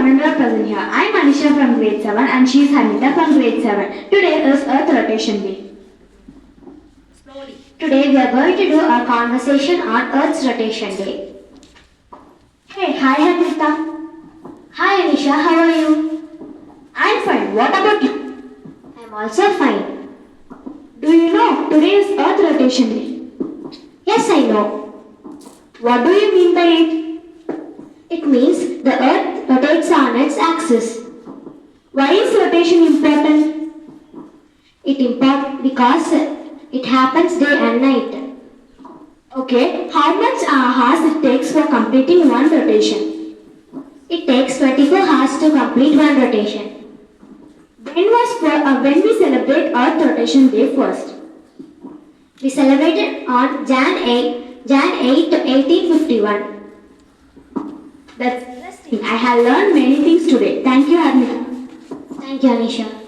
Anandra present here. I am Anisha from grade 7 and she is Hanita from grade 7. Today is Earth Rotation Day. Today we are going to do a conversation on Earth's rotation day. Hey, hi Hanita. Hi Anisha, how are you? I am fine. What about you? I am also fine. Do you know today is Earth Rotation Day? Yes, I know. What do you mean by it? It means the Earth rotates on its axis. Why is rotation important? It important because it happens day and night. Okay, how much hours it takes for completing one rotation? It takes 24 hours to complete one rotation. When we celebrate Earth Rotation Day first? We celebrated on Jan 8, 1851. That's interesting. I have learned many things today. Thank you, Arnika. Thank you, Anisha.